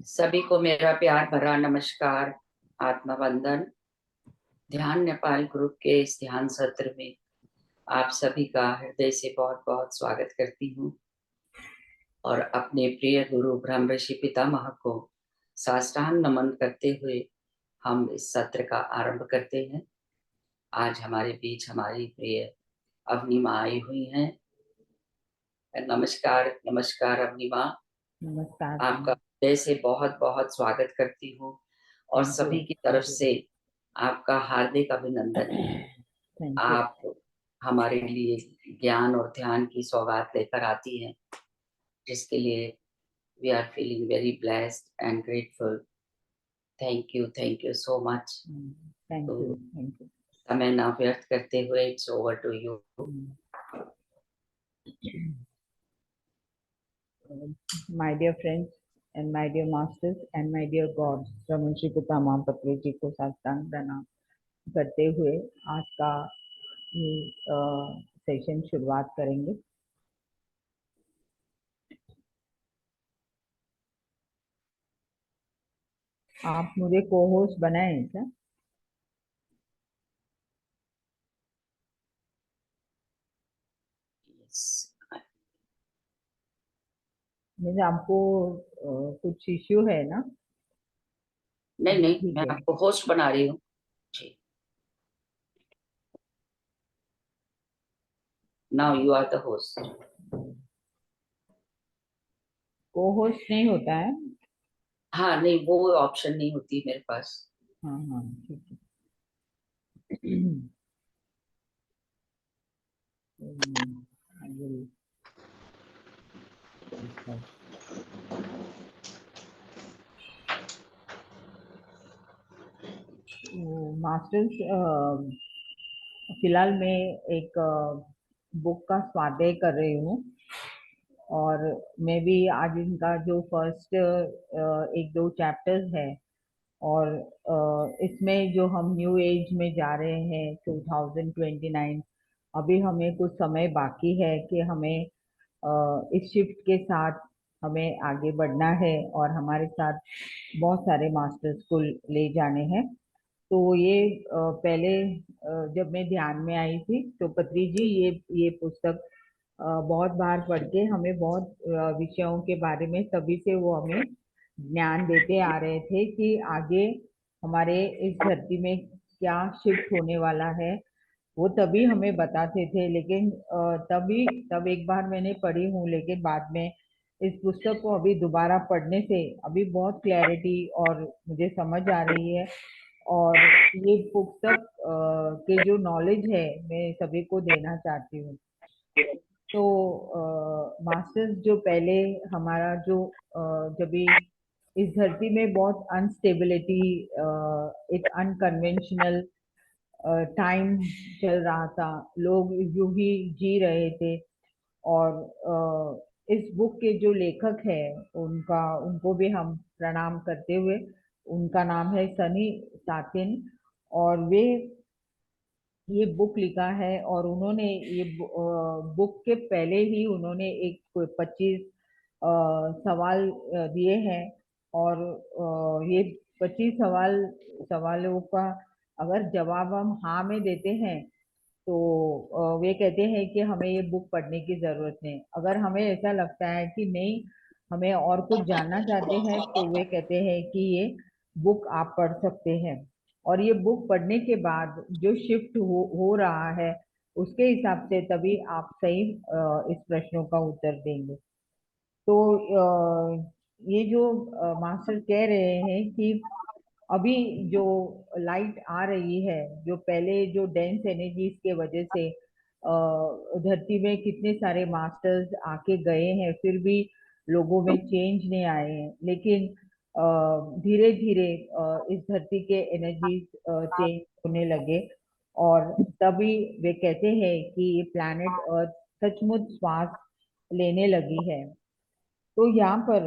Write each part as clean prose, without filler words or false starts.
सभी को मेरा प्यार भरा नमस्कार। आत्मा वंदन। ध्यान नेपाल ग्रुप के इस ध्यान सत्र में आप सभी का हृदय से बहुत बहुत स्वागत करती हूँ और अपने प्रिय गुरु ब्रह्म ऋषि पितामह को साष्टांग नमन करते हुए हम इस सत्र का आरंभ करते हैं। आज हमारे बीच हमारी प्रिय अवनी माँ आई हुई हैं। नमस्कार नमस्कार अवनी माँ, नमस्कार। आपका हृदय से बहुत बहुत स्वागत करती हूँ और सभी की तरफ से आपका हार्दिक अभिनंदन है। Thank you. आप हमारे लिए ज्ञान और ध्यान की सौगात लेकर आती हैं, जिसके लिए we are feeling very blessed and grateful. Thank you so much. Thank तो यू। Thank you. समय ना व्यर्थ करते हुए it's over to you. My dear friends and my dear masters and my dear god, Brahma Shri पितामह पत्री जी को साष्टांग प्रणाम करते हुए आज का सेशन शुरुआत करेंगे। आप मुझे को होस्ट बनाएं क्या? मुझे आपको कुछ इश्यू है ना? नहीं नहीं, ठीक मैं है। आपको होस्ट बना रही हूँ जी। Now you are the host. Cohost नहीं होता है? हाँ नहीं, वो ऑप्शन नहीं होती मेरे पास। हाँ हाँ, ठीक है। I will- मास्टर्स, फिलहाल मैं एक बुक का स्वाध्याय कर रही हूँ और मैं भी आज इनका जो फर्स्ट एक दो चैप्टर्स है और इसमें जो हम न्यू एज में जा रहे हैं 2029, अभी हमें कुछ समय बाकी है कि हमें इस शिफ्ट के साथ हमें आगे बढ़ना है और हमारे साथ बहुत सारे मास्टर्स को ले जाने हैं। तो ये पहले जब मैं ध्यान में आई थी तो पत्री जी ये पुस्तक बहुत बार पढ़ के हमें बहुत विषयों के बारे में तभी से वो हमें ज्ञान देते आ रहे थे कि आगे हमारे इस धरती में क्या शिफ्ट होने वाला है, वो तभी हमें बताते थे। लेकिन तब एक बार मैंने पढ़ी हूँ, लेकिन बाद में इस पुस्तक को अभी दोबारा पढ़ने से अभी बहुत क्लैरिटी और मुझे समझ आ रही है। और ये पुस्तक के जो नॉलेज है मैं सभी को देना चाहती हूँ। तो मास्टर्स जो पहले हमारा जो जब भी इस धरती में बहुत अनस्टेबिलिटी, एक अनकन्वेंशनल टाइम चल रहा था, लोग यूं ही जी रहे थे। और इस बुक के जो लेखक है उनका उनको भी हम प्रणाम करते हुए, उनका नाम है सनी सातिन। और वे ये बुक लिखा है और उन्होंने ये बुक के पहले ही उन्होंने एक 25 सवाल दिए हैं। और ये 25 सवालों का अगर जवाब हम हाँ में देते हैं तो वे कहते हैं कि हमें ये बुक पढ़ने की जरूरत नहीं। अगर हमें ऐसा लगता है कि नहीं, हमें और कुछ जानना चाहते हैं, तो वे कहते हैं कि ये बुक आप पढ़ सकते हैं। और ये बुक पढ़ने के बाद जो शिफ्ट हो रहा है उसके हिसाब से तभी आप सही इस प्रश्नों का उत्तर देंगे। तो ये जो मास्टर कह रहे हैं कि अभी जो लाइट आ रही है, जो पहले जो डेंस एनर्जीज के वजह से धरती में कितने सारे मास्टर्स आके गए हैं, फिर भी लोगों में चेंज नहीं आए हैं। लेकिन धीरे धीरे इस धरती के एनर्जीज चेंज होने लगे और तभी वे कहते हैं कि ये प्लैनेट अर्थ सचमुच श्वास लेने लगी है। तो यहाँ पर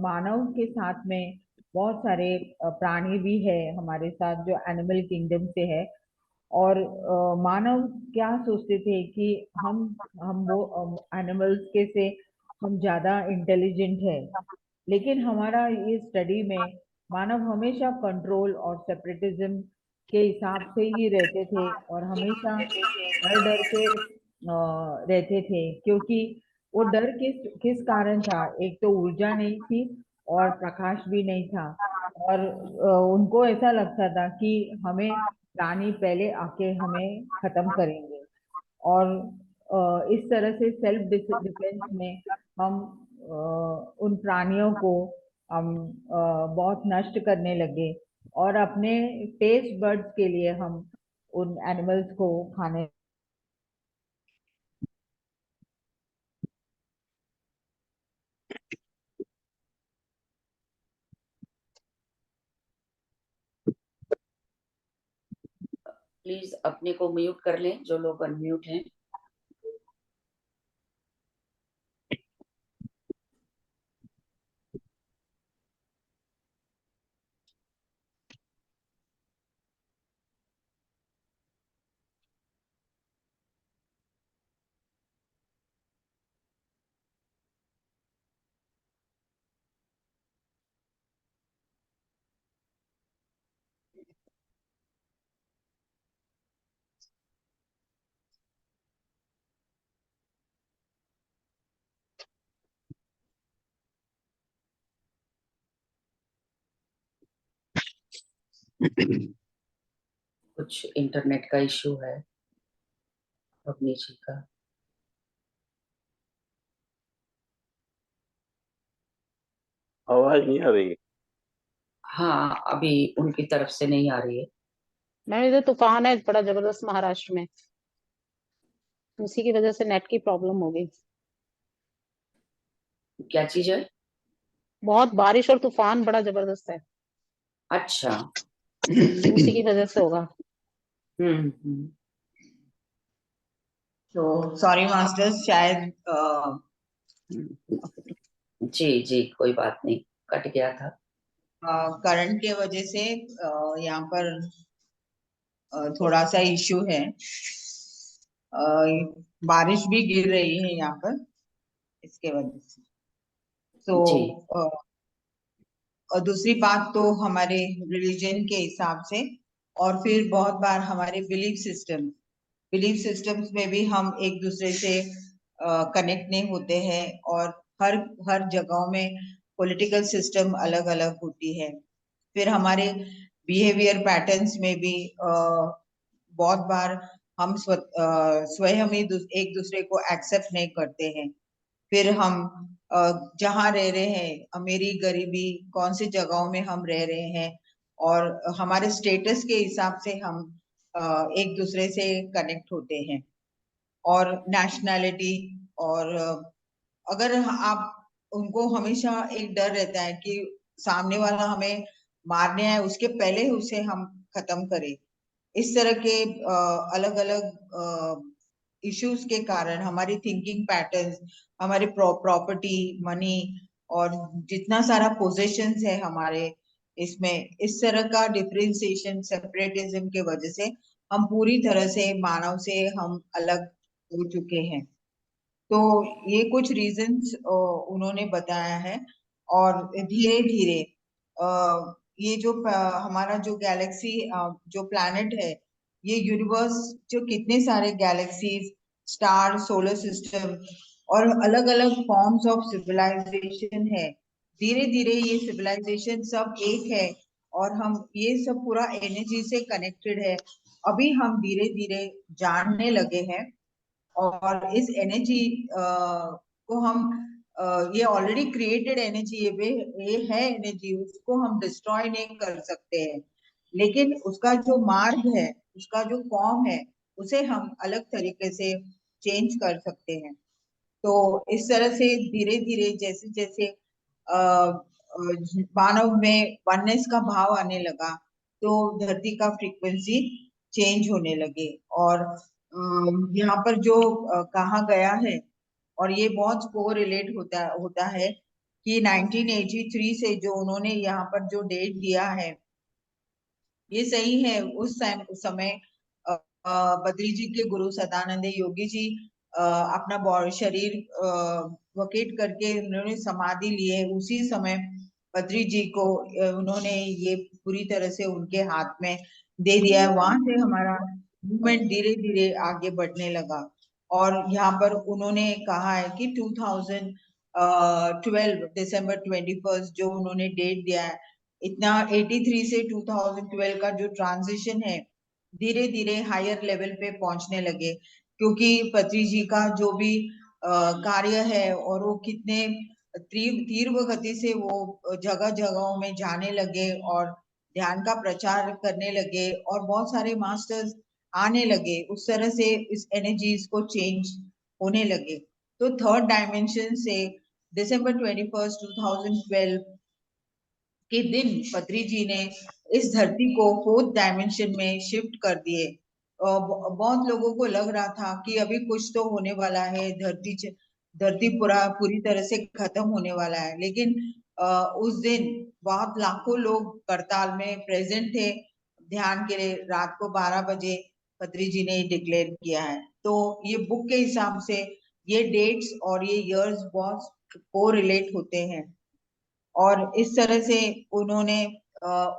मानव के साथ में बहुत सारे प्राणी भी है हमारे साथ जो एनिमल किंगडम से है। और मानव क्या सोचते थे कि हम वो एनिमल्स के से हम ज्यादा इंटेलिजेंट है। लेकिन हमारा ये स्टडी में मानव हमेशा कंट्रोल और सेपरेटिज्म के हिसाब से ही रहते थे और हमेशा डर डर के रहते थे, क्योंकि वो डर किस कारण था? एक तो ऊर्जा नहीं थी और प्रकाश भी नहीं था। और उनको ऐसा लगता था कि हमें प्राणी पहले आके हमें खत्म करेंगे। और इस तरह से सेल्फ डिफेंस में हम उन प्राणियों को हम बहुत नष्ट करने लगे और अपने टेस्ट बर्ड्स के लिए हम उन एनिमल्स को खाने। प्लीज अपने को म्यूट कर लें जो लोग अनम्यूट हैं। कुछ इंटरनेट का इश्यू है अपनी जी का। आवाज नहीं आ रही। हाँ, अभी उनकी तरफ से नहीं आ रही है। मैम इधर तूफान है बड़ा जबरदस्त महाराष्ट्र में, उसी की वजह से नेट की प्रॉब्लम हो गई। क्या चीज है? बहुत बारिश और तूफान बड़ा जबरदस्त है, अच्छा। उसी की वजह से होगा। हम्म। तो सॉरी मास्टर्स, शायद जी जी, कोई बात नहीं, कट गया था। करंट के वजह से यहाँ पर थोड़ा सा इश्यू है। बारिश भी गिर रही है यहाँ पर, इसके वजह से। तो जी और दूसरी बात तो हमारे रिलीजन के हिसाब से, और फिर बहुत बार हमारे बिलीफ सिस्टम्स में भी हम एक दूसरे से कनेक्ट नहीं होते हैं। और हर हर जगहों में पॉलिटिकल सिस्टम अलग अलग होती है। फिर हमारे बिहेवियर पैटर्न्स में भी बहुत बार हम स्वयं ही एक दूसरे को एक्सेप्ट नहीं करते हैं। फिर हम जहाँ रह रहे हैं, अमीरी गरीबी कौन सी जगहों में हम रह रहे हैं, और हमारे स्टेटस के हिसाब से हम एक दूसरे से कनेक्ट होते हैं। और नेशनैलिटी, और अगर आप उनको हमेशा एक डर रहता है कि सामने वाला हमें मारने आए, उसके पहले उसे हम खत्म करें। इस तरह के अलग अलग इश्यूज के कारण हमारी थिंकिंग पैटर्न्स, हमारी प्रॉपर्टी, मनी, और जितना सारा पोजेशंस है हमारे इसमें, इस तरह का डिफरेंशिएशन सेपरेटिज्म के वजह से हम पूरी तरह से मानव से हम अलग हो चुके हैं। तो ये कुछ रीजंस उन्होंने बताया है। और धीरे धीरे ये जो हमारा जो गैलेक्सी, जो प्लैनेट है, ये यूनिवर्स, जो कितने सारे गैलेक्सीज, स्टार, सोलर सिस्टम और अलग अलग फॉर्म्स ऑफ सिविलाइजेशन है, धीरे धीरे ये सिविलाइजेशन सब एक है। और हम ये सब पूरा एनर्जी से कनेक्टेड है, अभी हम धीरे धीरे जानने लगे हैं। और इस एनर्जी को हम ये ऑलरेडी क्रिएटेड एनर्जी, ये है एनर्जी, उसको हम डिस्ट्रॉय नहीं कर सकते हैं। लेकिन उसका जो मार्ग है, उसका जो फॉर्म है, उसे हम अलग तरीके से चेंज कर सकते हैं। तो इस तरह से धीरे धीरे जैसे जैसे मानव में वननेस का भाव आने लगा, तो धरती का फ्रीक्वेंसी चेंज होने लगे। और यहाँ पर जो कहा गया है, और ये बहुत को रिलेट होता होता है कि 1983 से जो उन्होंने यहाँ पर जो डेट दिया है, ये सही है। उस समय बद्री जी के गुरु सदानंद योगी जी अपना शरीर वकेट करके उन्होंने समाधि लिए, उसी समय पत्री जी को उन्होंने ये पूरी तरह से उनके हाथ में दे दिया है। वहां से हमारा मूवमेंट धीरे धीरे आगे बढ़ने लगा। और यहाँ पर उन्होंने कहा है कि 2012 दिसंबर 21 जो उन्होंने डेट दिया है, इतना 83 से 2012 का जो ट्रांजिशन है धीरे धीरे हायर लेवल पे पहुंचने लगे, क्योंकि पत्री जी का जो भी कार्य है और वो कितने तीव्र गति से वो जगह जगहों में जाने लगे और ध्यान का प्रचार करने लगे और बहुत सारे मास्टर्स आने लगे, उस तरह से इस एनर्जीज को चेंज होने लगे। तो थर्ड डायमेंशन से दिसंबर 21 2012 के दिन पत्री जी ने इस धरती को फोर्थ डायमेंशन में शिफ्ट कर दिए। बहुत लोगों को लग रहा था कि अभी कुछ तो होने वाला है, धरती पूरी तरह से खत्म होने वाला है, लेकिन उस दिन बहुत लाखों लोग करताल में प्रेजेंट थे ध्यान के लिए। रात को 12 बजे पत्री जी ने डिक्लेयर किया है। तो ये बुक के हिसाब से ये डेट्स और ये इयर्स बहुत को रिलेट होते हैं। और इस तरह से उन्होंने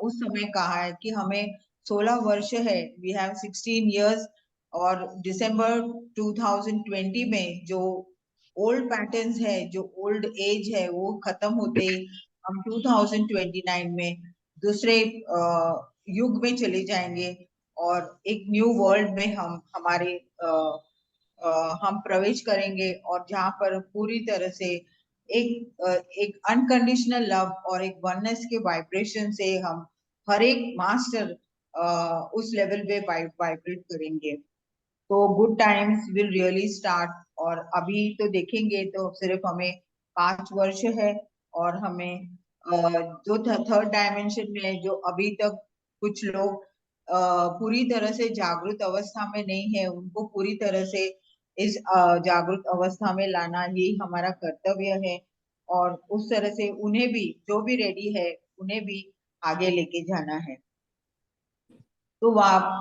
उस समय कहा है कि हमें 16 वर्ष है, वी हैव 16 इयर्स, और दिसंबर 2020 में जो ओल्ड पैटर्न्स है, जो ओल्ड एज है, वो खत्म होते ही हम 2029 में दूसरे युग में चले जाएंगे और एक न्यू वर्ल्ड में हम प्रवेश करेंगे, और जहाँ पर पूरी तरह से एक अनकंडीशनल लव और एक वननेस के वाइब्रेशन से हम हर एक मास्टर उस लेवल पे वाइब्रेट करेंगे। तो good times will really start. और अभी तो देखेंगे तो सिर्फ हमें 5 वर्ष है, और हमें जो थर्ड डायमेंशन में जो अभी तक कुछ लोग पूरी तरह से जागृत अवस्था में नहीं है, उनको पूरी तरह से इस जागृत अवस्था में लाना ही हमारा कर्तव्य है। और उस तरह से उन्हें भी, जो भी रेडी है, उन्हें भी आगे लेके जाना है। तो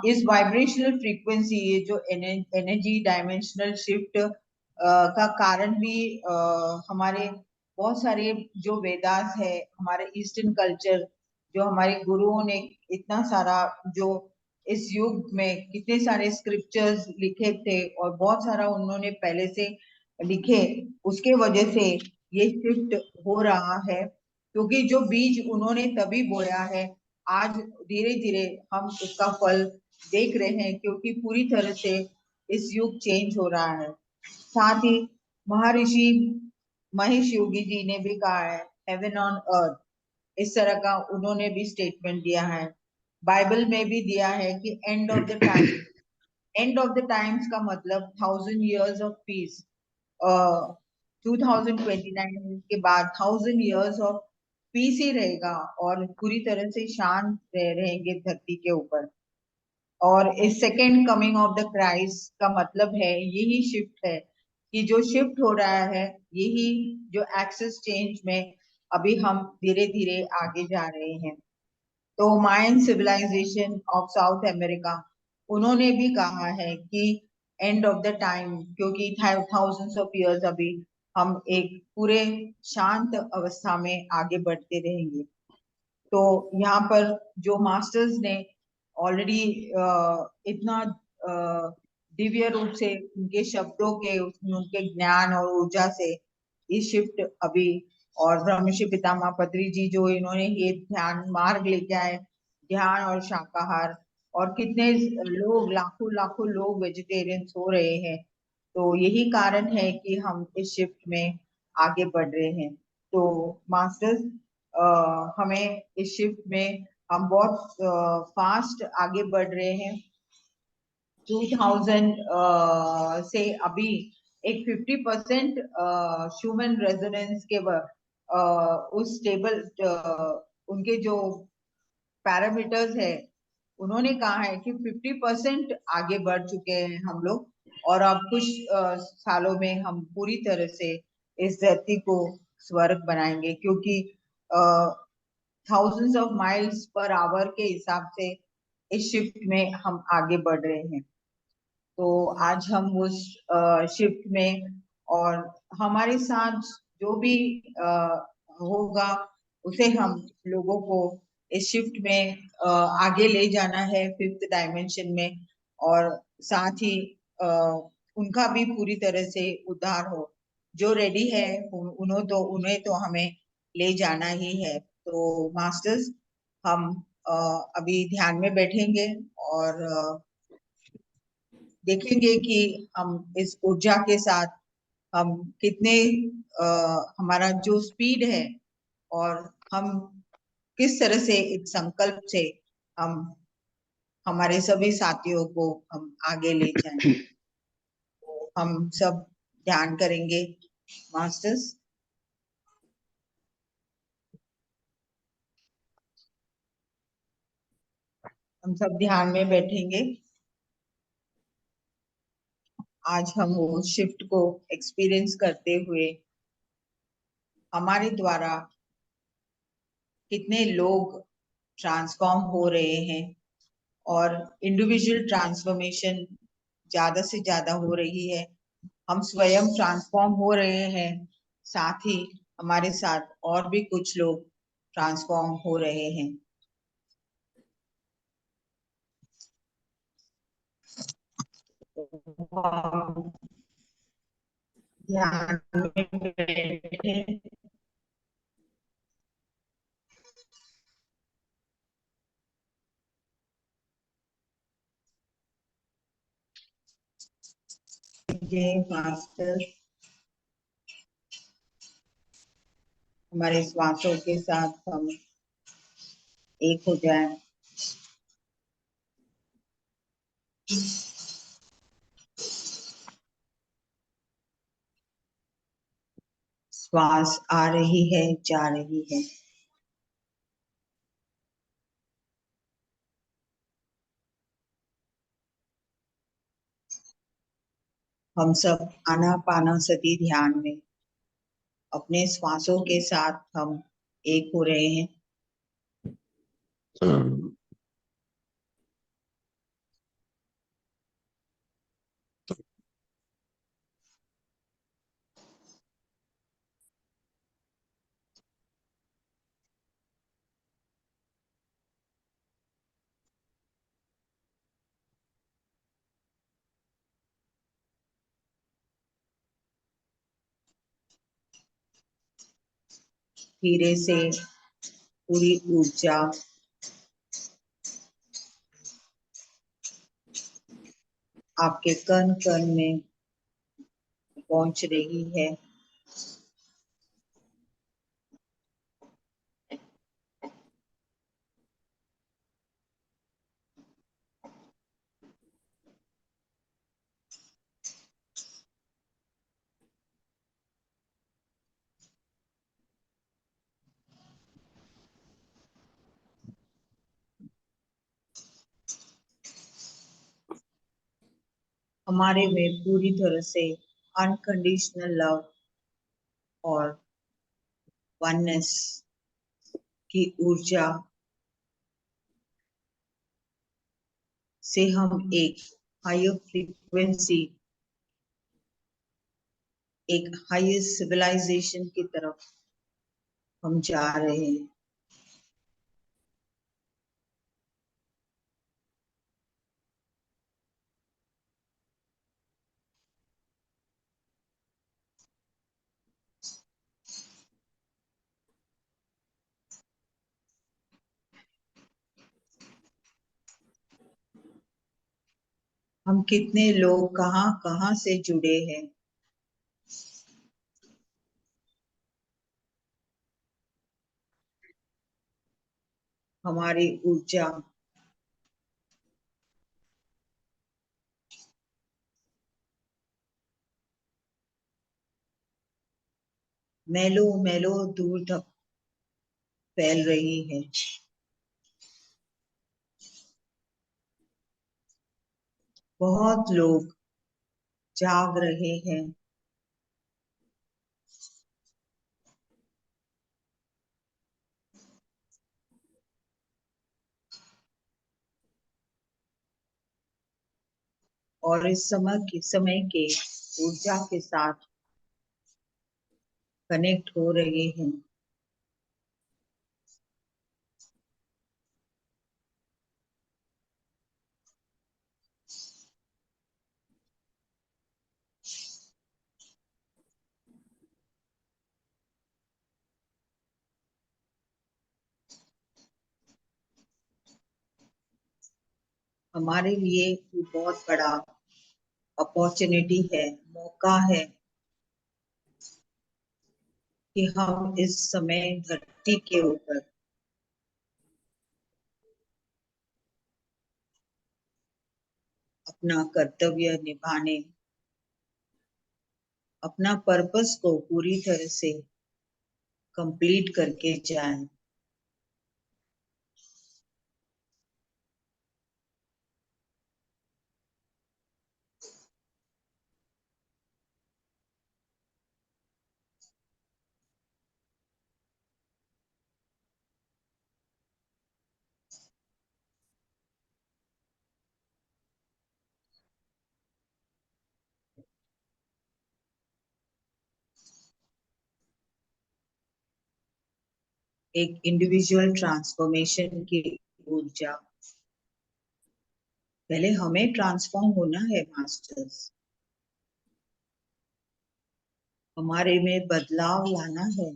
इस वाइब्रेशनल फ्रीक्वेंसी, ये जो एनर्जी डायमेंशनल शिफ्ट का कारण भी हमारे बहुत सारे जो वेदास है, हमारे ईस्टर्न कल्चर, जो हमारे गुरुओं ने इतना सारा, जो इस युग में कितने सारे स्क्रिप्चर्स लिखे थे और बहुत सारा उन्होंने पहले से लिखे, उसके वजह से ये शिफ्ट हो रहा है। क्योंकि जो बीज उन्होंने तभी बोया है, आज धीरे धीरे हम उसका फल देख रहे हैं, क्योंकि पूरी तरह से इस युग चेंज हो रहा है। साथ ही महर्षि महेश योगी जी ने भी कहा है हेवन ऑन अर्थ, इस तरह का उन्होंने भी स्टेटमेंट दिया है। बाइबल में भी दिया है कि end of the time, end of the times का मतलब 1000 years ऑफ पीस। 2029 के बाद 1000 years ऑफ पीस ही रहेगा और पूरी तरह से शांत रहेंगे धरती के ऊपर। और इस second coming of the Christ का मतलब है, यही शिफ्ट है कि जो शिफ्ट हो रहा है, यही जो एक्सेस चेंज में अभी हम धीरे धीरे आगे जा रहे हैं। तो मायन सिविलाइजेशन ऑफ साउथ अमेरिका, उन्होंने भी कहा है कि एंड ऑफ द टाइम, क्योंकि थाउजेंड्स ऑफ इयर्स अभी हम एक पूरे शांत अवस्था में आगे बढ़ते रहेंगे। तो यहाँ पर जो मास्टर्स ने ऑलरेडी इतना दिव्य रूप से उनके शब्दों के, उनके ज्ञान और ऊर्जा से ये शिफ्ट अभी, और ब्रह्मर्षि पितामह पत्री जी जो इन्होंने ये ध्यान मार्ग लेके आए, ध्यान और शाकाहार, और कितने लोग, लाखों लाखों लोग वेजिटेरियंस हो रहे हैं। तो यही कारण है कि हम इस शिफ्ट में आगे बढ़ रहे हैं। तो मास्टर्स, हमें इस शिफ्ट में हम बहुत फास्ट आगे बढ़ रहे हैं। 2000 से अभी एक 50% ह्यूमन रेजोनेंस के उस टेबल, उनके जो पैरामीटर्स है, उन्होंने कहा है कि 50% आगे बढ़ चुके हैं हम लोग, और अब कुछ सालों में हम पूरी तरह से इस धरती को स्वर्ग बनाएंगे, क्योंकि thousands of miles per hour के हिसाब से इस शिफ्ट में हम आगे बढ़ रहे हैं। तो आज हम उस शिफ्ट में, और हमारे साथ जो भी होगा उसे हम लोगों को इस शिफ्ट में आगे ले जाना है 5th डायमेंशन में, और साथ ही उनका भी पूरी तरह से उद्धार हो। जो रेडी है उन्हें तो हमें ले जाना ही है। तो मास्टर्स, हम अभी ध्यान में बैठेंगे और देखेंगे कि हम इस ऊर्जा के साथ हम कितने हमारा जो स्पीड है, और हम किस तरह से एक संकल्प से हम हमारे सभी साथियों को हम आगे ले जाएं। तो हम सब ध्यान करेंगे मास्टर्स। हम सब ध्यान में बैठेंगे। आज हम वो शिफ्ट को एक्सपीरियंस करते हुए हमारे द्वारा कितने लोग ट्रांसफॉर्म हो रहे हैं, और इंडिविजुअल ट्रांसफॉर्मेशन ज्यादा से ज्यादा हो रही है। हम स्वयं ट्रांसफॉर्म हो रहे हैं, साथ ही हमारे साथ और भी कुछ लोग ट्रांसफॉर्म हो रहे हैं। ध्यान में बैठे, जय मास्टर। हमारे श्वासों के साथ हम एक हो जाए। श्वास आ रही है, जा रही है। हम सब आनापानसति ध्यान में अपने श्वासों के साथ हम एक हो रहे हैं। धीरे से पूरी ऊर्जा आपके कण कण में पहुंच रही है। हमारे में पूरी तरह से अनकंडीशनल लव और वननेस की ऊर्जा से हम एक हायर फ्रीक्वेंसी, एक हायर सिविलाइजेशन की तरफ हम जा रहे हैं। हम कितने लोग कहाँ कहाँ से जुड़े हैं। हमारी ऊर्जा मैलों मैलों दूर तक फैल रही है। बहुत लोग जाग रहे हैं। और इस समय के ऊर्जा के साथ कनेक्ट हो रहे हैं। हमारे लिए ये बहुत बड़ा अपॉर्चुनिटी है, मौका है कि हम इस समय धरती के ऊपर अपना कर्तव्य निभाने, अपना पर्पस को पूरी तरह से कंप्लीट करके जाएं। एक इंडिविजुअल ट्रांसफॉर्मेशन की ऊर्जा, पहले हमें ट्रांसफॉर्म होना है मास्टर्स, हमारे में बदलाव लाना है।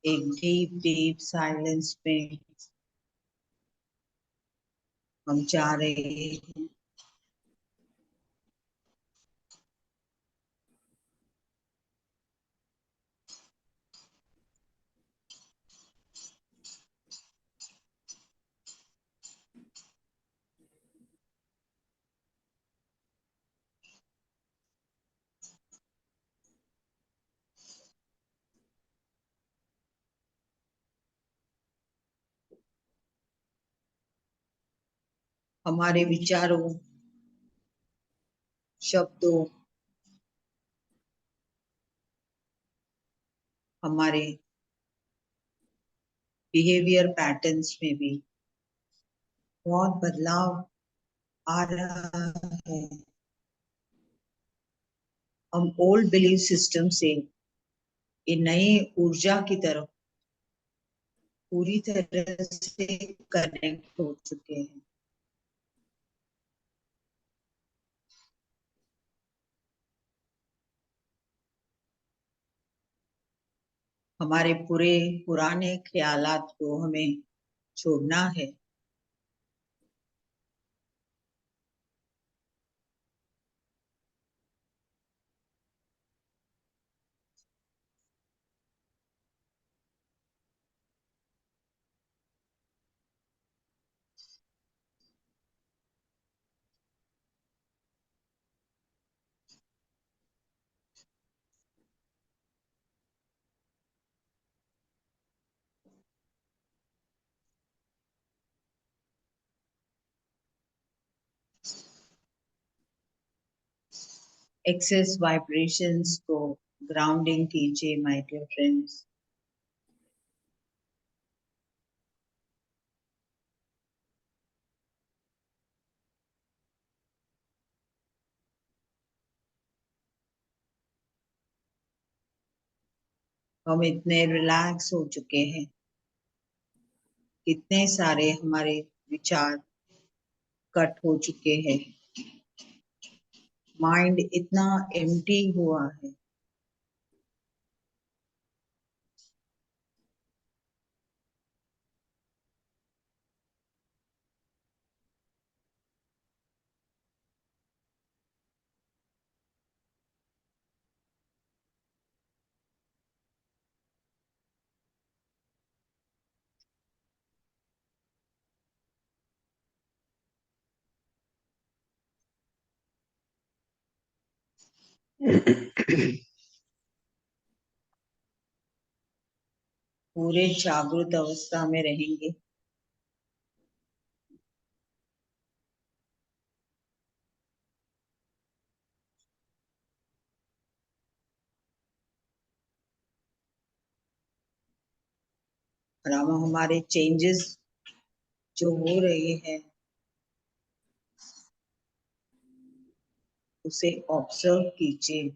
एक डीप डीप साइलेंस में हम जा रहे हैं। हमारे विचारों, शब्दों, हमारे बिहेवियर पैटर्न्स में भी बहुत बदलाव आ रहा है। हम ओल्ड बिलीफ सिस्टम से ये नए ऊर्जा की तरफ पूरी तरह से कनेक्ट हो चुके हैं। हमारे पूरे पुराने ख्यालात को हमें छोड़ना है। एक्सेस वाइब्रेशंस को ग्राउंडिंग कीजिए माय डियर फ्रेंड्स। हम इतने रिलैक्स हो चुके हैं, कितने सारे हमारे विचार कट हो चुके हैं, माइंड इतना एम्प्टी हुआ है। पूरे जागृत अवस्था में रहेंगे। और अब हमारे चेंजेस जो हो रहे हैं उसे ऑब्जर्व कीजिए।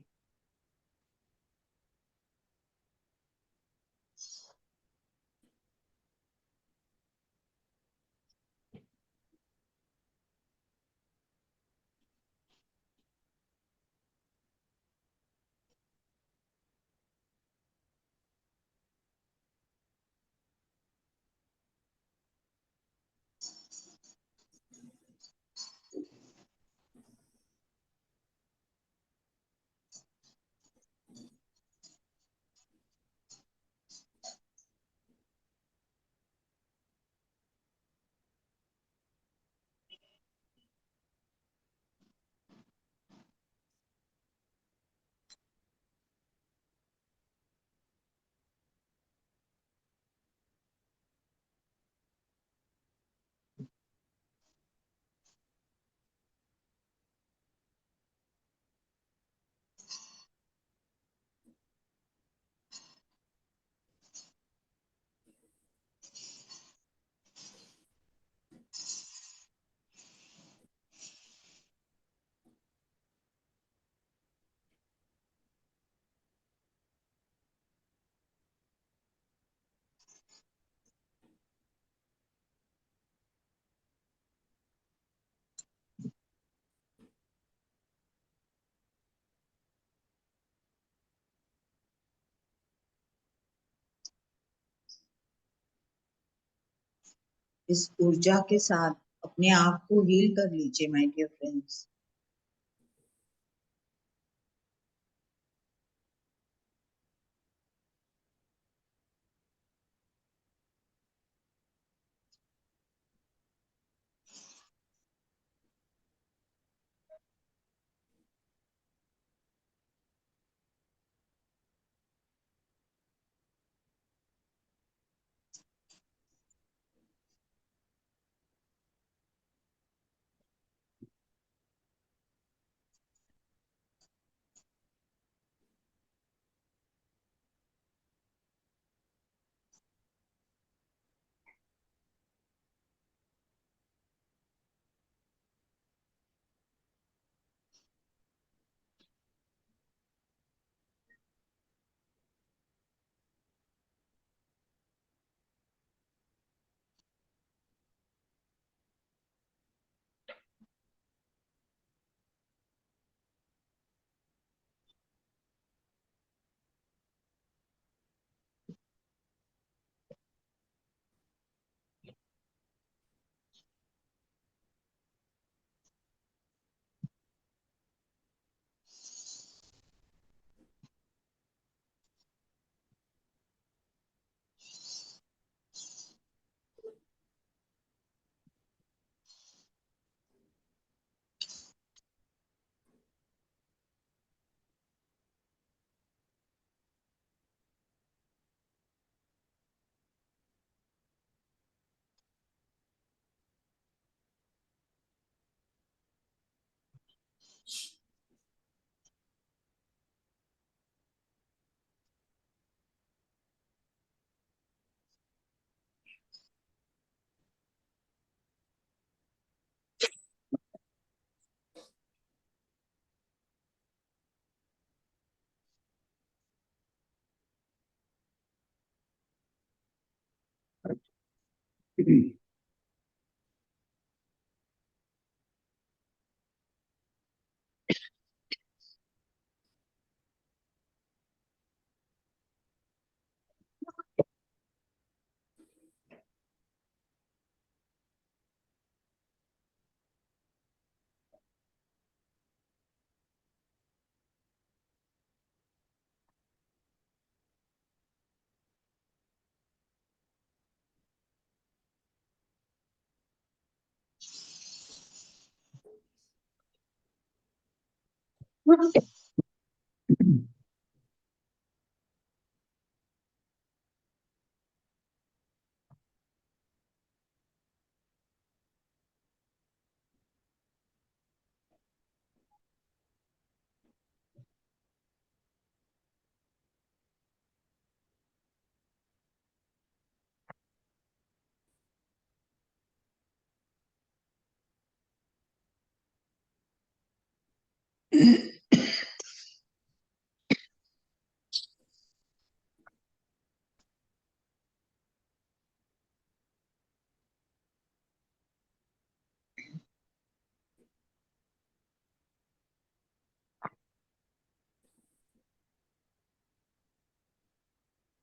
इस ऊर्जा के साथ अपने आप को हील कर लीजिए माय डियर फ्रेंड्स।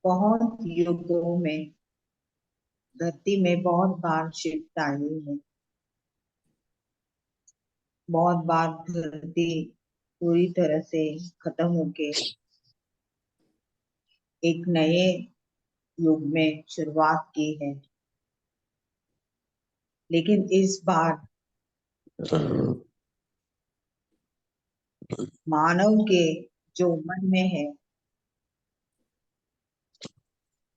बहुत युगों में धरती में बहुत बार शिफ्ट आई है। बहुत बार धरती पूरी तरह से खत्म होके एक नए युग में शुरुआत की है। लेकिन इस बार मानव के जो मन में है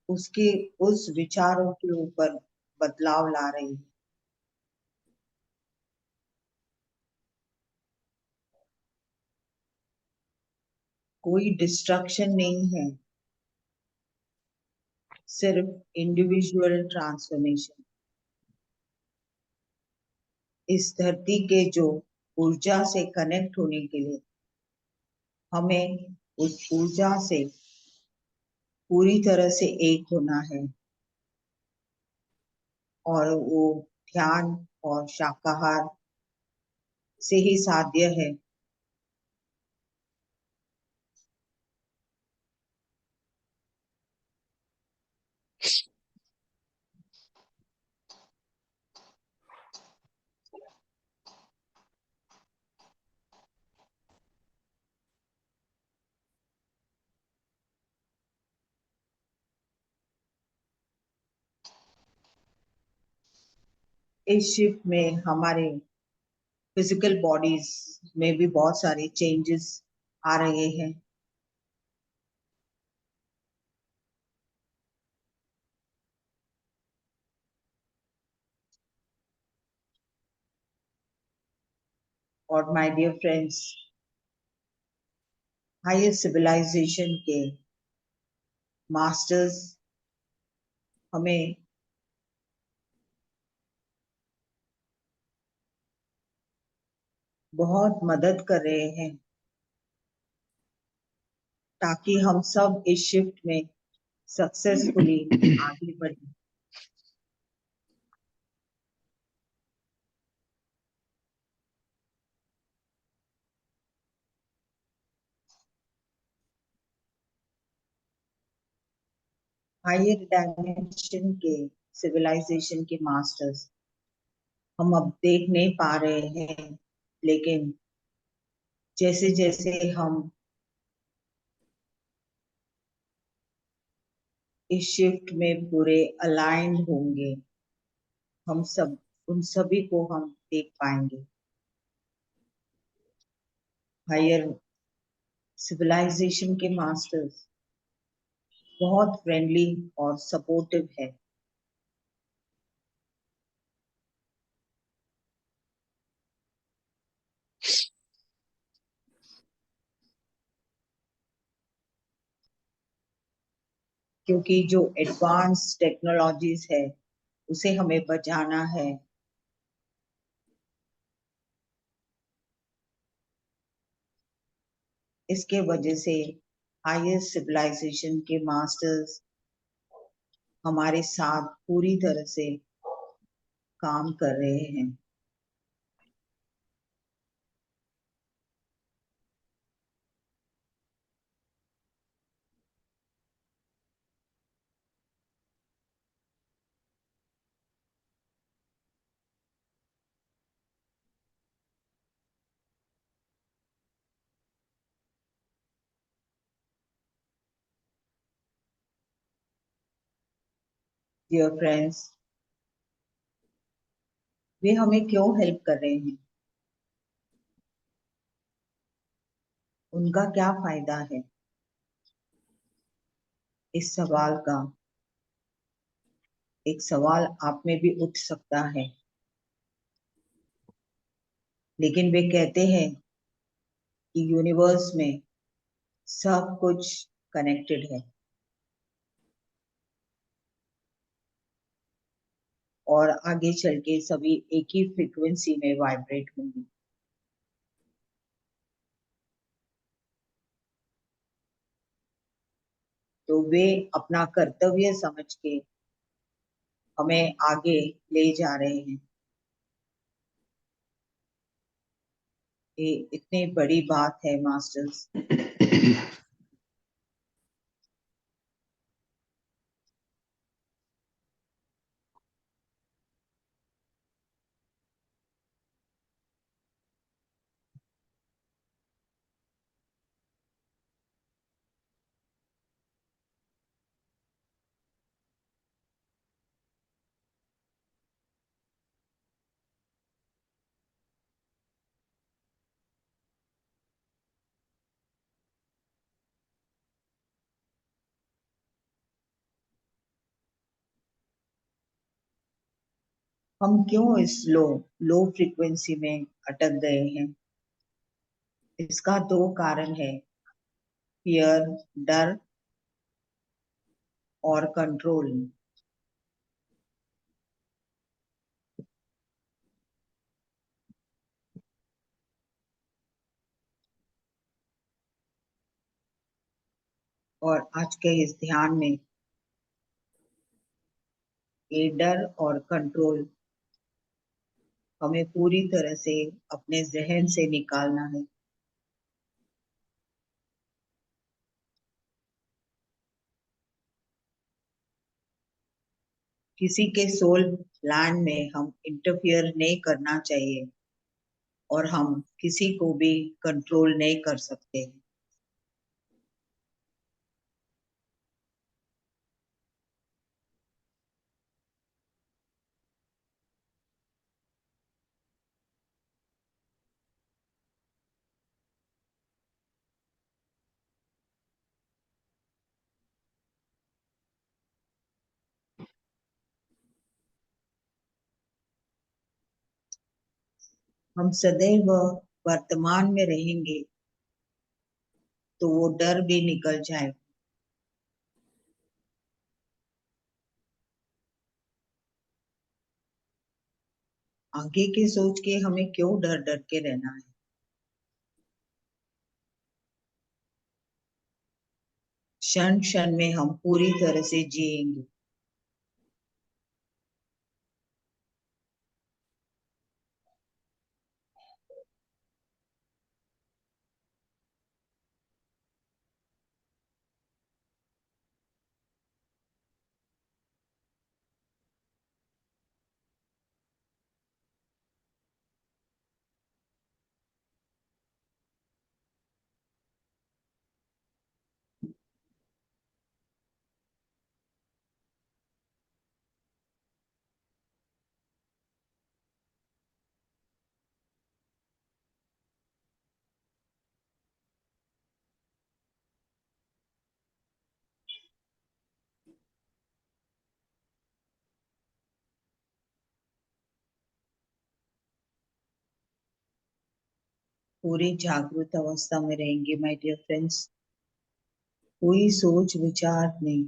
उसके उस विचारों के ऊपर बदलाव ला रही है। कोई डिस्ट्रक्शन नहीं है, सिर्फ इंडिविजुअल ट्रांसफॉर्मेशन। इस धरती के जो ऊर्जा से कनेक्ट होने के लिए हमें उस ऊर्जा से पूरी तरह से एक होना है, और वो ध्यान और शाकाहार से ही साध्य है। इस शिफ्ट में हमारे फिजिकल बॉडीज में भी बहुत सारे चेंजेस आ रहे हैं। और my dear friends, higher civilization के मास्टर्स हमें बहुत मदद कर रहे हैं ताकि हम सब इस शिफ्ट में सक्सेसफुली आगे बढ़े। हायर डायमेंशन के सिविलाइजेशन के मास्टर्स हम अब देख नहीं पा रहे हैं, लेकिन जैसे जैसे हम इस शिफ्ट में पूरे अलाइंड होंगे, हम सब उन सभी को हम देख पाएंगे। हायर सिविलाइजेशन के मास्टर्स बहुत फ्रेंडली और सपोर्टिव है। क्योंकि जो एडवांस टेक्नोलॉजीज है उसे हमें बचाना है। इसके वजह से हायर सिविलाइजेशन के मास्टर्स हमारे साथ पूरी तरह से काम कर रहे हैं। डियर फ्रेंड्स, वे हमें क्यों हेल्प कर रहे हैं? उनका क्या फायदा है? इस सवाल का एक सवाल आप में भी उठ सकता है, लेकिन वे कहते हैं कि यूनिवर्स में सब कुछ कनेक्टेड है और आगे चल के सभी एक ही फ्रीक्वेंसी में वाइब्रेट होंगे। तो वे अपना कर्तव्य समझ के हमें आगे ले जा रहे हैं। ये इतनी बड़ी बात है मास्टर्स। हम क्यों इस लो फ्रीक्वेंसी में अटक गए हैं? इसका दो कारण है, फियर, डर, और कंट्रोल। और आज के इस ध्यान में ये डर और कंट्रोल हमें पूरी तरह से अपने जहन से निकालना है। किसी के सोल प्लान में हम इंटरफियर नहीं करना चाहिए और हम किसी को भी कंट्रोल नहीं कर सकते। हम सदैव वर्तमान में रहेंगे तो वो डर भी निकल जाए। आगे के सोच के हमें क्यों डर डर के रहना है? क्षण क्षण में हम पूरी तरह से जिएंगे। पूरी जागृत अवस्था में रहेंगे माय डियर फ्रेंड्स। कोई सोच विचार नहीं।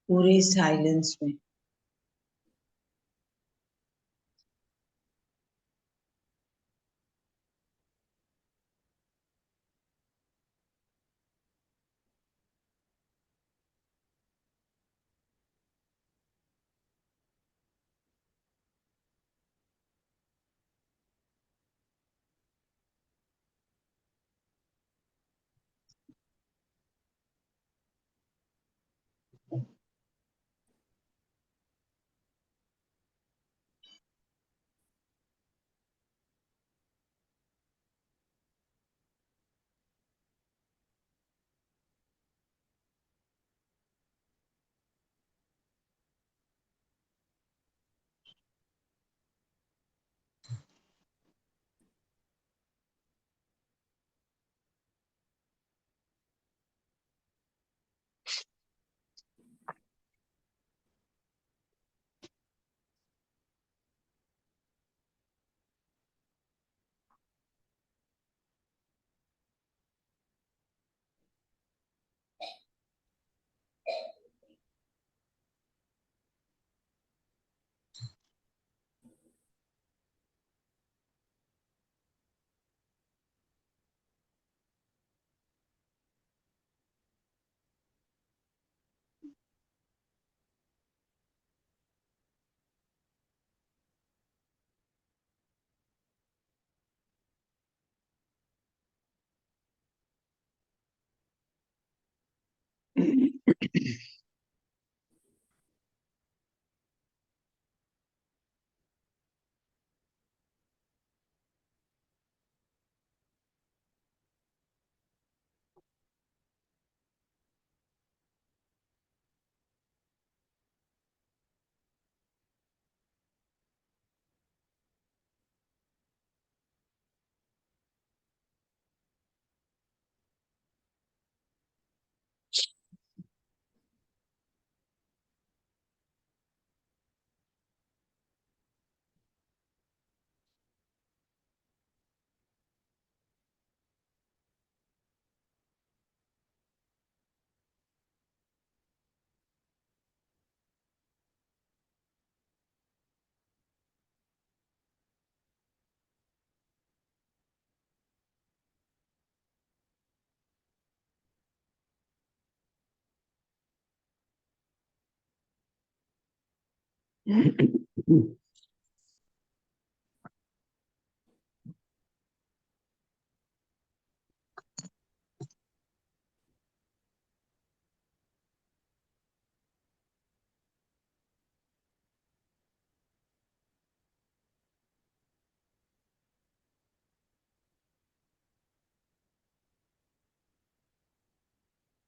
पूरे साइलेंस में।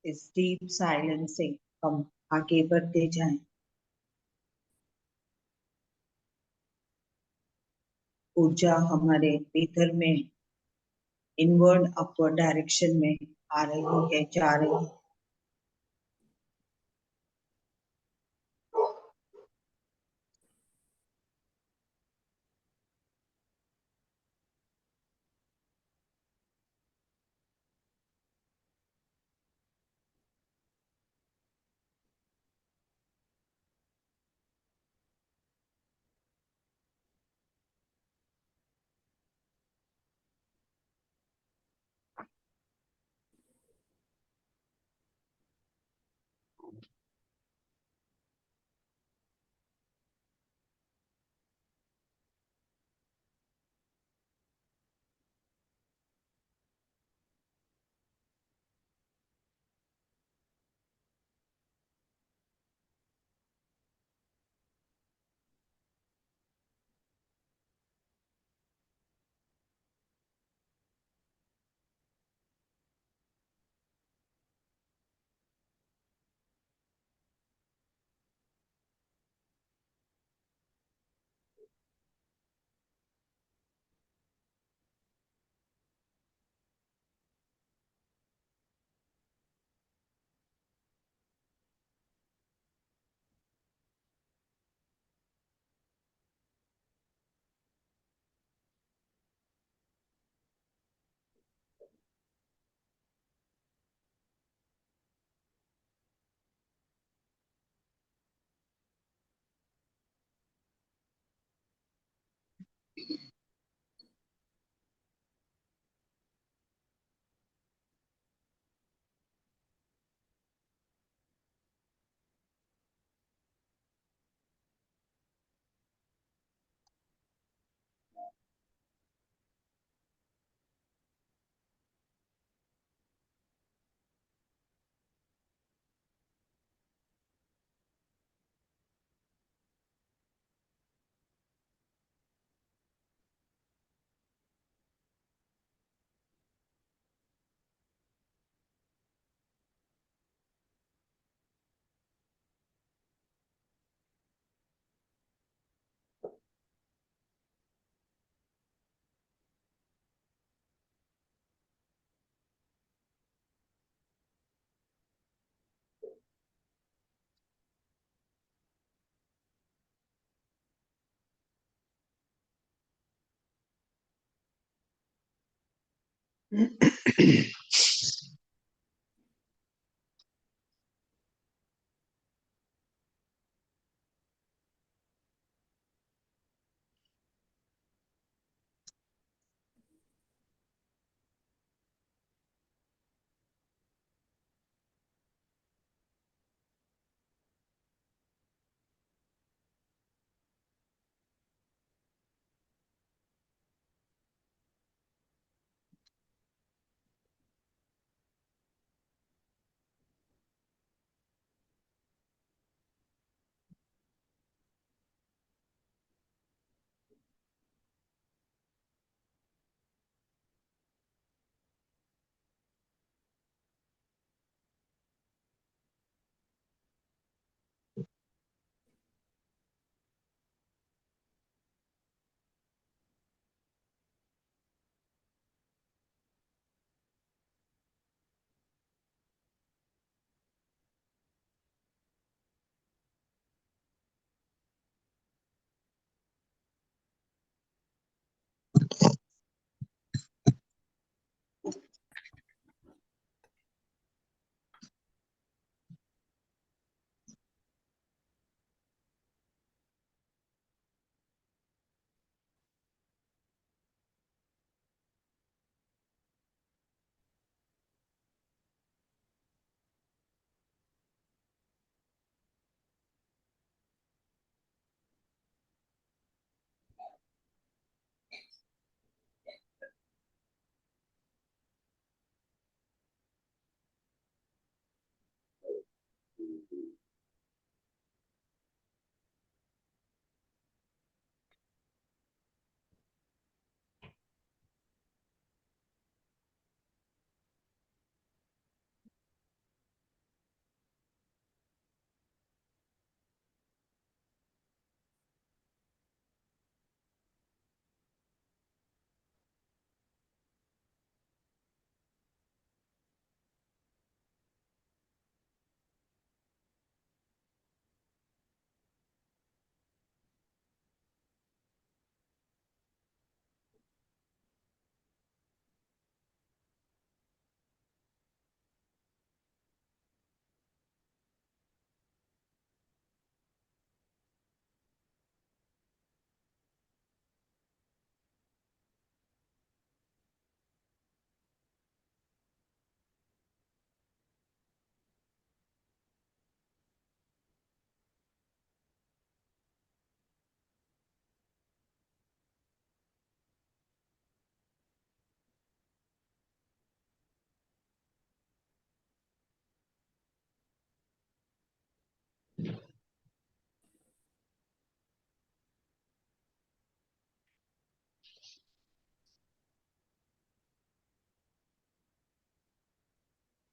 इस डीप साइलेंस से हम आगे बढ़ते जाएं। ऊर्जा हमारे भीतर में इनवर्ड अपवर्ड डायरेक्शन में आ रही है, जा रही है।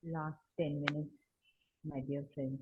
last 10 minutes, my dear friends.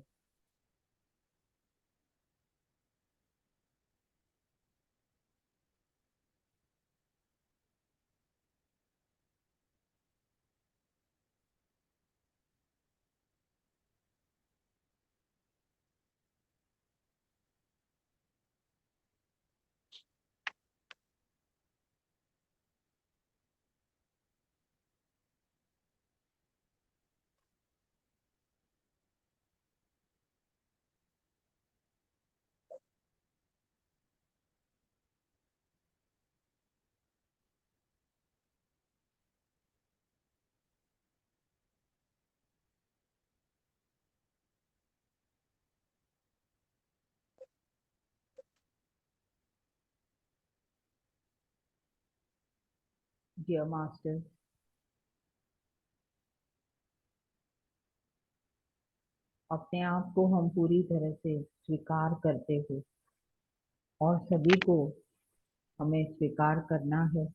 Dear Masters, अपने आप को हम पूरी तरह से स्वीकार करते हुए और सभी को हमें स्वीकार करना है,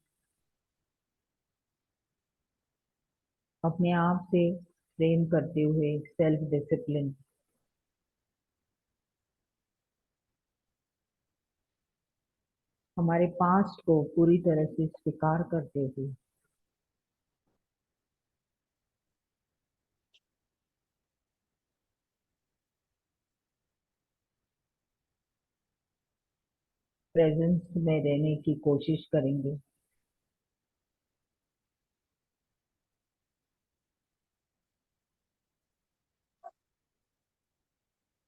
अपने आप से प्रेम करते हुए सेल्फ डिसिप्लिन, हमारे पास्ट को पूरी तरह से स्वीकार करते हुए प्रेजेंस में रहने की कोशिश करेंगे।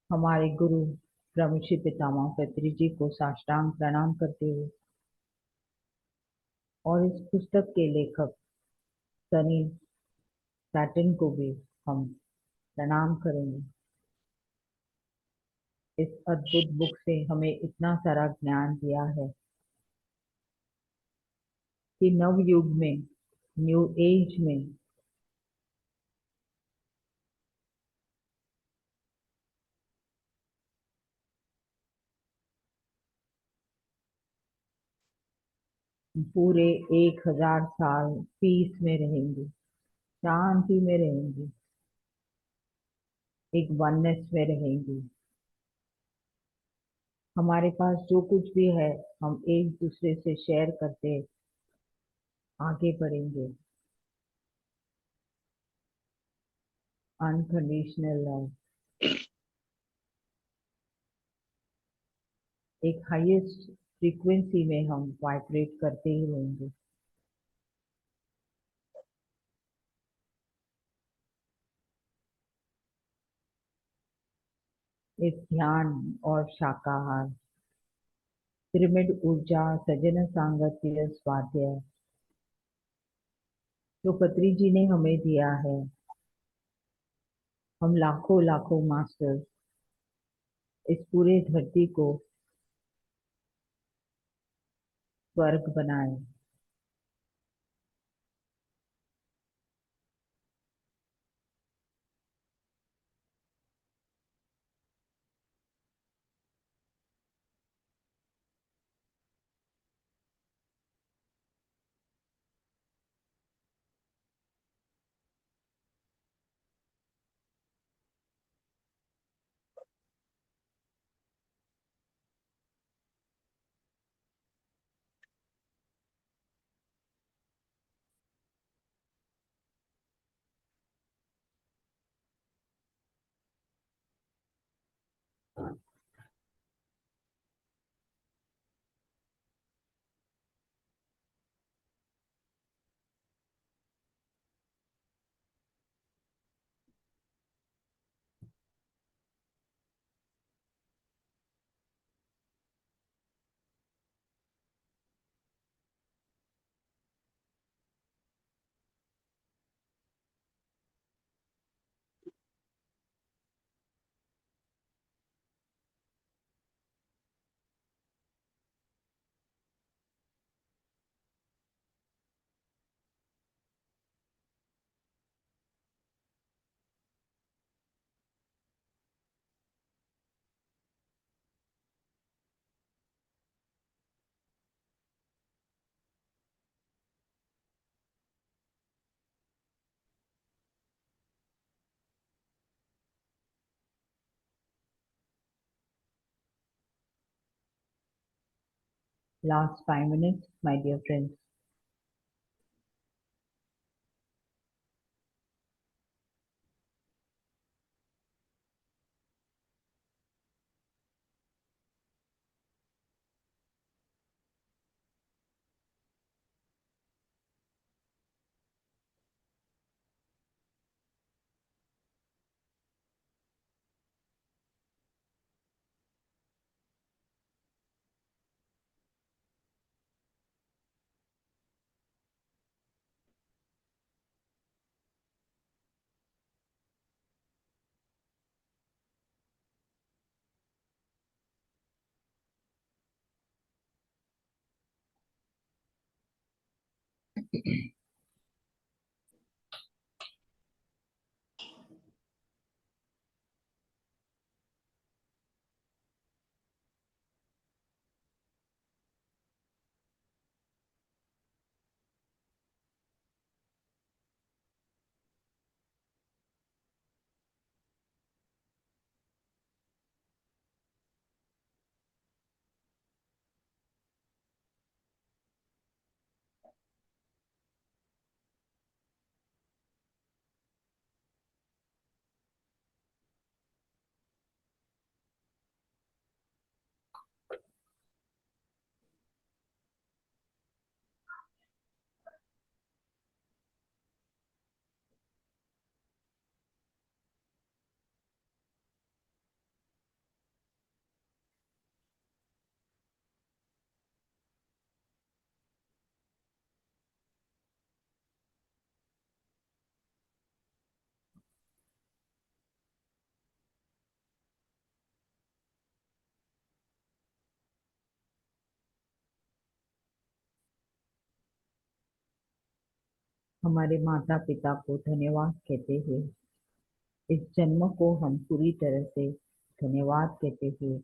हमारे गुरु ब्रह्मश्री पितामह पत्री जी को साष्टांग प्रणाम करते हुए और इस पुस्तक के लेखक सनी सैटन को भी हम प्रणाम करेंगे। इस अद्भुत बुक से हमें इतना सारा ज्ञान दिया है कि नव युग में, न्यू एज में पूरे 1000 साल पीस में रहेंगे, शांति में रहेंगे, एक वननेस में रहेंगे। हमारे पास जो कुछ भी है हम एक दूसरे से शेयर करते आगे बढ़ेंगे। अनकंडीशनल लव, एक हाईएस्ट फ्रीक्वेंसी में हम वाइब्रेट करते ही रहेंगे। इस ध्यान और शाकाहार पिरामिड ऊर्जा सजन सांगत्य स्वाध्याय जो पत्री जी ने हमें दिया है, हम लाखों लाखों मास्टर्स इस पूरे धरती को स्वर्ग बनाए। last 5 minutes, my dear friends. हमारे माता पिता को धन्यवाद कहते हुए, इस जन्म को हम पूरी तरह से धन्यवाद कहते हुए,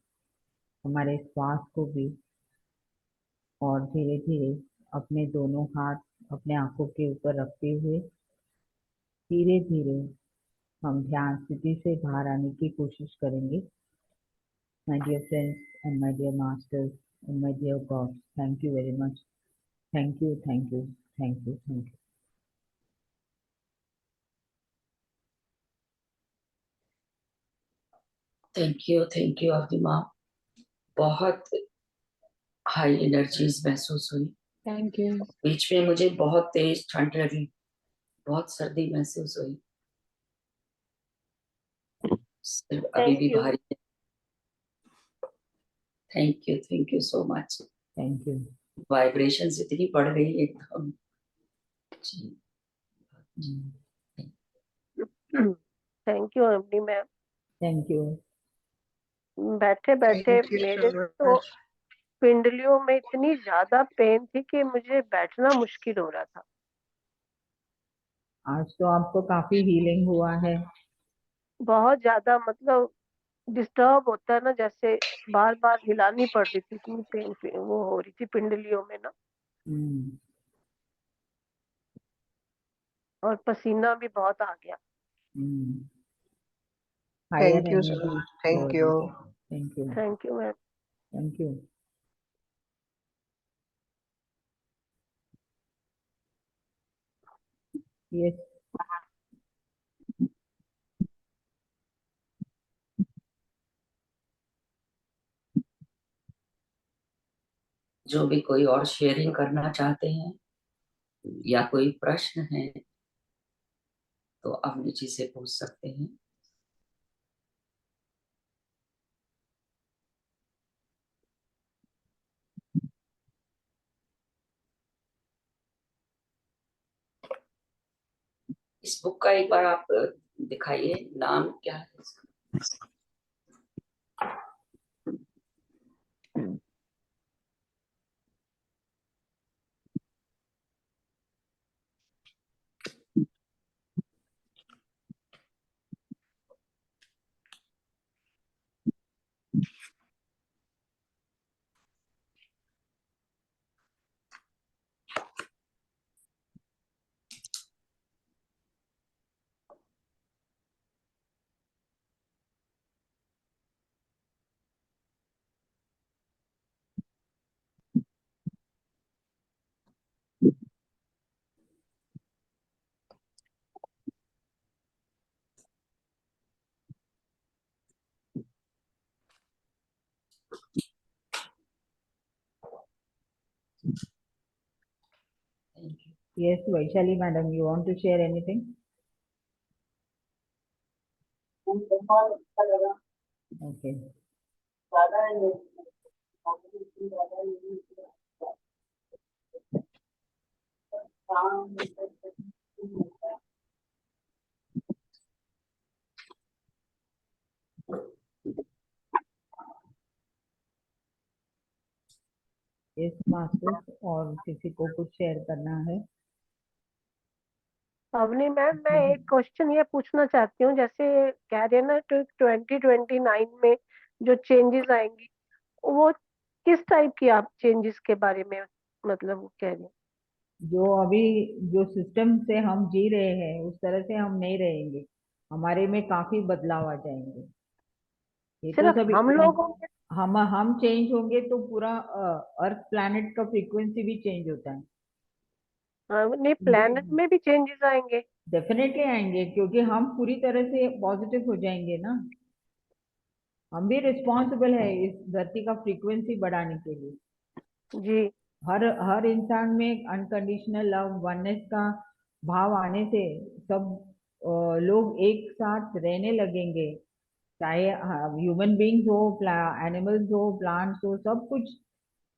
हमारे श्वास को भी, और धीरे धीरे अपने दोनों हाथ अपने आंखों के ऊपर रखते हुए धीरे धीरे हम ध्यान स्थिति से बाहर आने की कोशिश करेंगे। My dear friends and my dear masters and my dear God, thank you very much. Thank you, thank you, thank you, thank you. Thank you अवधि माँ। बहुत हाई एनर्जीज महसूस हुई। Thank you. बीच में मुझे बहुत तेज ठंड लगी, बहुत सर्दी महसूस हुई, सिर्फ अभी भी भारी है। Thank you so much. Thank you. Vibration इतनी बढ़ गई एकदम। जी thank you Avni ma'am. Thank you. बैठे बैठे मेरे तो पिंडलियों में इतनी ज्यादा पेन थी कि मुझे बैठना मुश्किल हो रहा था। आज तो आपको काफी हीलिंग हुआ है। बहुत ज्यादा, मतलब डिस्टर्ब होता है ना, जैसे बार बार हिलानी पड़ रही थी, इतनी पेन वो हो रही थी पिंडलियों में ना, हम्म, और पसीना भी बहुत आ गया। हम्म। Higher Thank you, sir. energy. Thank you. Thank you. Thank you ma'am. Thank you. Yes. जो भी कोई और शेयरिंग करना चाहते हैं या कोई प्रश्न है तो आप नीचे से पूछ सकते हैं। इस बुक का एक बार आप दिखाइए, नाम क्या है इसका? Yes, Vaishali madam, you want to share anything? Okay. Yes, masters, और किसी को कुछ शेयर करना है? अवनी मैम, मैं एक क्वेश्चन ये पूछना चाहती हूँ, जैसे कह रहे हैं ना 2029 में जो चेंजेस आएंगी, वो किस टाइप की आप चेंजेस के बारे में मतलब वो कह रहे हैं? जो अभी जो सिस्टम से हम जी रहे हैं उस तरह से हम नहीं रहेंगे, हमारे में काफी बदलाव आ जाएंगे। ये तो सिर्फ सभी हम लोगों के? हम चेंज होंगे तो पूरा अर्थ प्लैनेट का फ्रीक्वेंसी भी चेंज होता है। नहीं, प्लेनेट में भी चेंजेस आएंगे? डेफिनेटली आएंगे, क्योंकि हम पूरी तरह से पॉजिटिव हो जाएंगे ना। हम भी रिस्पॉन्सिबल है इस धरती का फ्रीक्वेंसी बढ़ाने के लिए। जी। हर इंसान में अनकंडीशनल लव, वननेस का भाव आने से सब लोग एक साथ रहने लगेंगे, चाहे ह्यूमन बींग्स हो, एनिमल्स हो, प्लांट्स हो, सब कुछ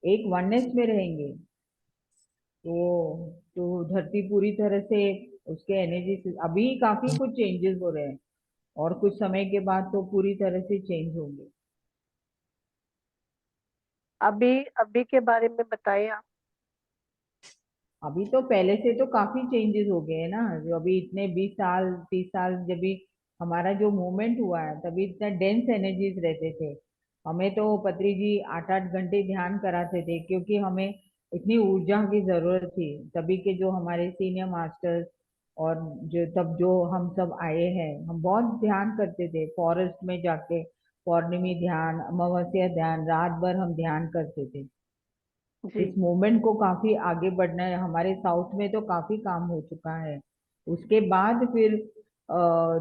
एक वननेस में रहेंगे। तो धरती पूरी तरह से उसके एनर्जी से अभी काफी कुछ चेंजेस हो रहे हैं, और कुछ समय के बाद तो पूरी तरह से चेंज होंगे। अभी अभी के बारे में बताइए आप। अभी तो पहले से तो काफी चेंजेस हो गए हैं ना। जो अभी इतने 20 साल 30 साल जब भी हमारा जो मूवमेंट हुआ है, तभी इतना डेंस एनर्जीज रहते थे। हमें तो पत्री जी 8-8 घंटे ध्यान कराते थे, क्योंकि हमें इतनी ऊर्जा की जरूरत थी। तभी के जो हमारे सीनियर मास्टर्स और जो हम सब आए हैं, हम बहुत ध्यान करते थे, फॉरेस्ट में जाके पौर्णिमी ध्यान, अमावस्या ध्यान, रात भर हम ध्यान करते थे। जी। इस मूवमेंट को काफी आगे बढ़ना है। हमारे साउथ में तो काफी काम हो चुका है। उसके बाद फिर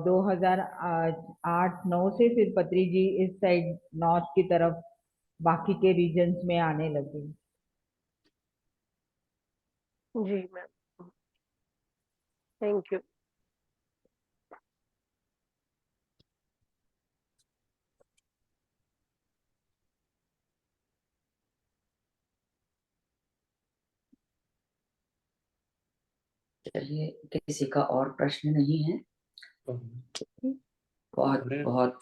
2008-9 से फिर पत्री जी इस साइड नॉर्थ की तरफ बाकी के रीजन्स में आने लगे। जी मैम, थैंक यू। चलिए, किसी का और प्रश्न नहीं है? बहुत बहुत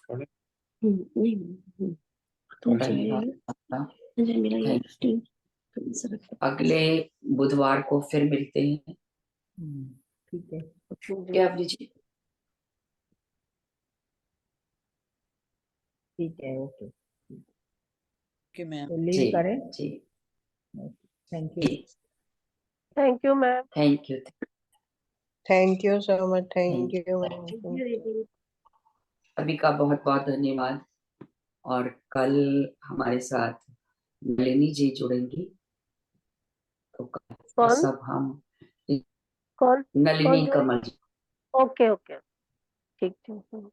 धन्यवाद आपका। अगले बुधवार को फिर मिलते हैं। ठीक है। क्या अवनी जी? ठीक है, ओके। मैम। तो जी लीव करें। जी, thank you. Thank you ma'am. Thank you. Thank you so much. Thank thank you. सभी का बहुत बहुत धन्यवाद। और कल हमारे साथ नलिनी जी जुड़ेंगी, तो कल फिर कौन सब हम कौन नलिनी जोड़े? कमल जी, ओके ओके, ठीक ठीक।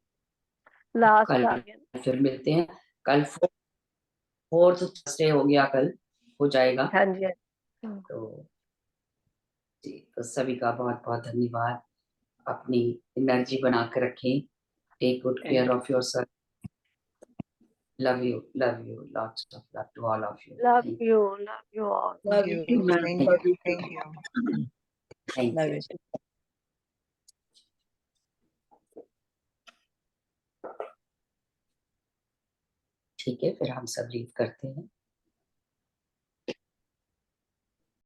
लास्ट कल आ गया। फिर मिलते हैं। कल फोर्थ थर्सडे हो गया, कल हो जाएगा। हाँ जी, हाँ। तो जी, तो सभी का बहुत बहुत धन्यवाद। अपनी एनर्जी बना कर रखें। Take good care of yourself. Love you, lots of love to all of you. Love thank you, love you all. Thank you. Thank you. Thank you. You. ठीक है, फिर हम सब लीव करते हैं।